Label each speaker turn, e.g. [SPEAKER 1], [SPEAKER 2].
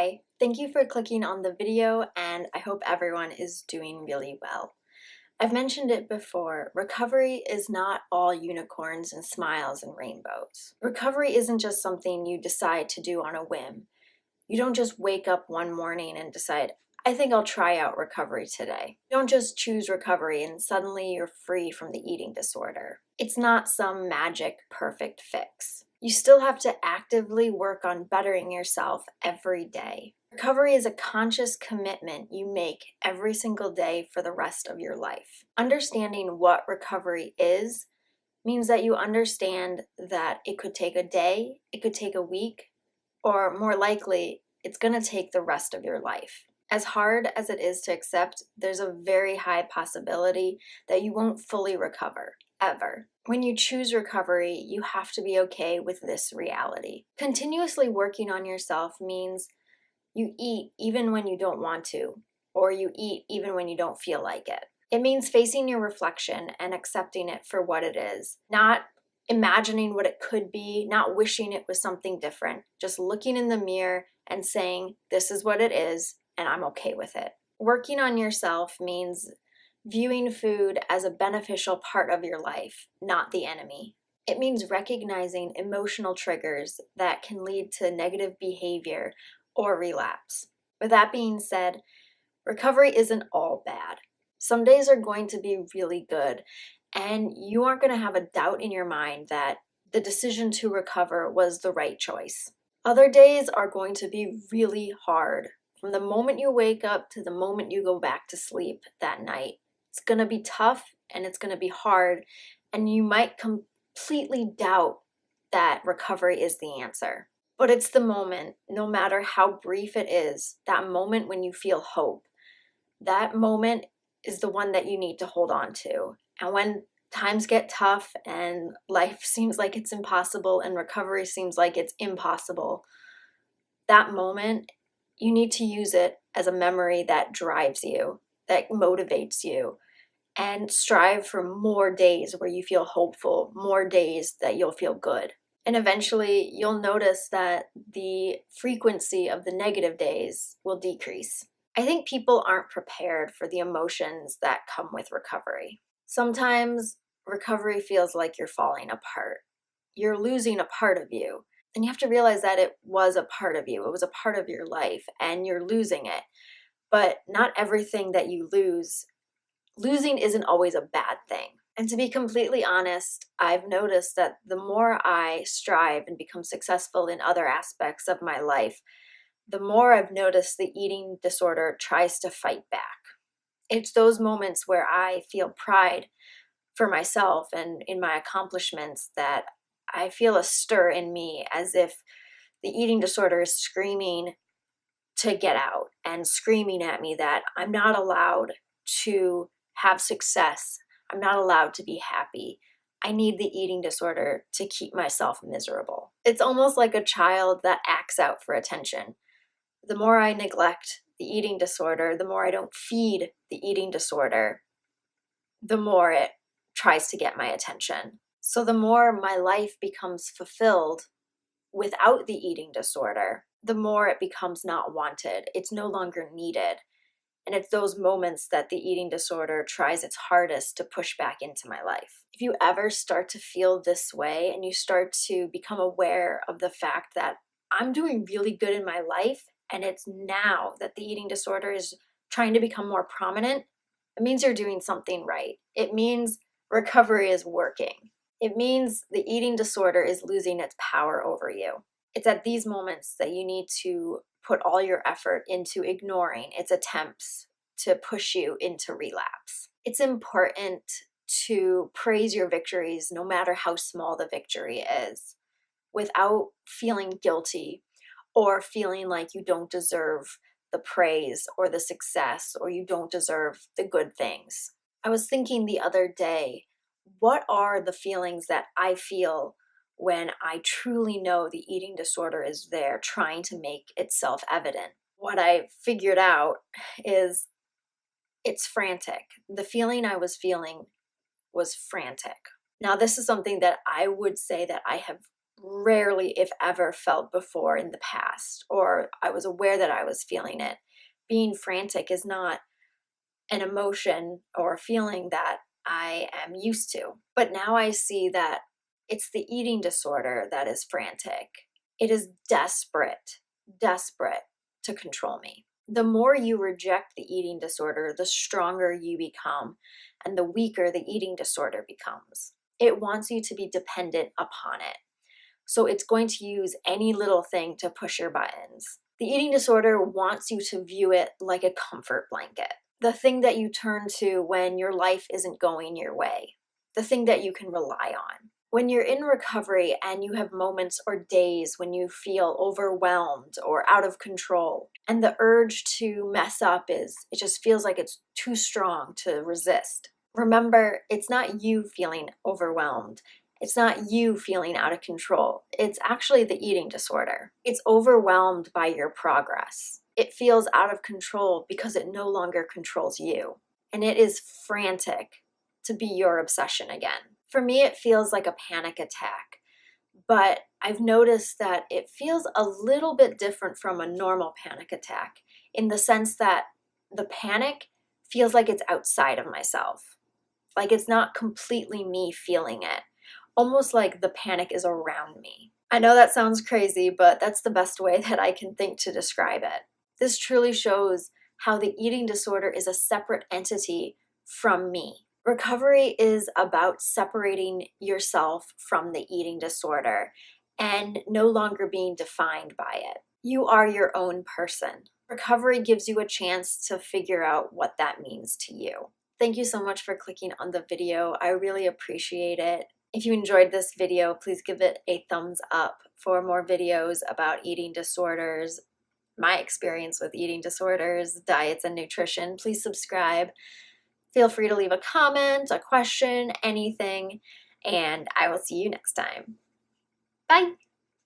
[SPEAKER 1] Hi, thank you for clicking on the video, and I hope everyone is doing really well. I've mentioned it before, recovery is not all unicorns and smiles and rainbows. Recovery isn't just something you decide to do on a whim. You don't just wake up one morning and decide, I think I'll try out recovery today. You don't just choose recovery and suddenly you're free from the eating disorder. It's not some magic perfect fix. You still have to actively work on bettering yourself every day. Recovery is a conscious commitment you make every single day for the rest of your life. Understanding what recovery is means that you understand that it could take a day, it could take a week, or more likely, it's going to take the rest of your life. As hard as it is to accept, there's a very high possibility that you won't fully recover, ever. When you choose recovery, you have to be okay with this reality. Continuously working on yourself means you eat even when you don't want to, or you eat even when you don't feel like it. It means facing your reflection and accepting it for what it is, not imagining what it could be, not wishing it was something different, just looking in the mirror and saying, this is what it is, and I'm okay with it. Working on yourself means viewing food as a beneficial part of your life, not the enemy. It means recognizing emotional triggers that can lead to negative behavior or relapse. With that being said, recovery isn't all bad. Some days are going to be really good, and you aren't going to have a doubt in your mind that the decision to recover was the right choice. Other days are going to be really hard. From the moment you wake up to the moment you go back to sleep that night, it's going to be tough and it's going to be hard, and you might completely doubt that recovery is the answer. But it's the moment, no matter how brief it is, that moment when you feel hope. That moment is the one that you need to hold on to. And when times get tough and life seems like it's impossible and recovery seems like it's impossible, that moment, you need to use it as a memory that drives you, that motivates you, and strive for more days where you feel hopeful, more days that you'll feel good. And eventually you'll notice that the frequency of the negative days will decrease. I think people aren't prepared for the emotions that come with recovery. Sometimes recovery feels like you're falling apart. You're losing a part of you. And you have to realize that it was a part of you. It was a part of your life and you're losing it. But not everything that you losing isn't always a bad thing. And to be completely honest, I've noticed that the more I strive and become successful in other aspects of my life, the more I've noticed the eating disorder tries to fight back. It's those moments where I feel pride for myself and in my accomplishments that I feel a stir in me, as if the eating disorder is screaming to get out and screaming at me that I'm not allowed to have success. I'm not allowed to be happy. I need the eating disorder to keep myself miserable. It's almost like a child that acts out for attention. The more I neglect the eating disorder, the more I don't feed the eating disorder, the more it tries to get my attention. So the more my life becomes fulfilled without the eating disorder, the more it becomes not wanted. It's no longer needed. And it's those moments that the eating disorder tries its hardest to push back into my life. If you ever start to feel this way and you start to become aware of the fact that I'm doing really good in my life, and it's now that the eating disorder is trying to become more prominent, it means you're doing something right. It means recovery is working. It means the eating disorder is losing its power over you. It's at these moments that you need to put all your effort into ignoring its attempts to push you into relapse. It's important to praise your victories, no matter how small the victory is, without feeling guilty or feeling like you don't deserve the praise or the success, or you don't deserve the good things. I was thinking the other day, what are the feelings that I feel when I truly know the eating disorder is there trying to make itself evident? What I figured out is it's frantic. The feeling I was feeling was frantic. Now, this is something that I would say that I have rarely, if ever, felt before in the past, or I was aware that I was feeling it. Being frantic is not an emotion or feeling that I am used to. But now I see that it's the eating disorder that is frantic. It is desperate, desperate to control me. The more you reject the eating disorder, the stronger you become, and the weaker the eating disorder becomes. It wants you to be dependent upon it. So it's going to use any little thing to push your buttons. The eating disorder wants you to view it like a comfort blanket, the thing that you turn to when your life isn't going your way, the thing that you can rely on. When you're in recovery and you have moments or days when you feel overwhelmed or out of control, and the urge to mess up it just feels like it's too strong to resist. Remember, it's not you feeling overwhelmed. It's not you feeling out of control. It's actually the eating disorder. It's overwhelmed by your progress. It feels out of control because it no longer controls you. And it is frantic to be your obsession again. For me, it feels like a panic attack, but I've noticed that it feels a little bit different from a normal panic attack in the sense that the panic feels like it's outside of myself. Like it's not completely me feeling it, almost like the panic is around me. I know that sounds crazy, but that's the best way that I can think to describe it. This truly shows how the eating disorder is a separate entity from me. Recovery is about separating yourself from the eating disorder and no longer being defined by it. You are your own person. Recovery gives you a chance to figure out what that means to you. Thank you so much for clicking on the video. I really appreciate it. If you enjoyed this video, please give it a thumbs up. For more videos about eating disorders, my experience with eating disorders, diets, and nutrition, please subscribe. Feel free to leave a comment, a question, anything, and I will see you next time. Bye!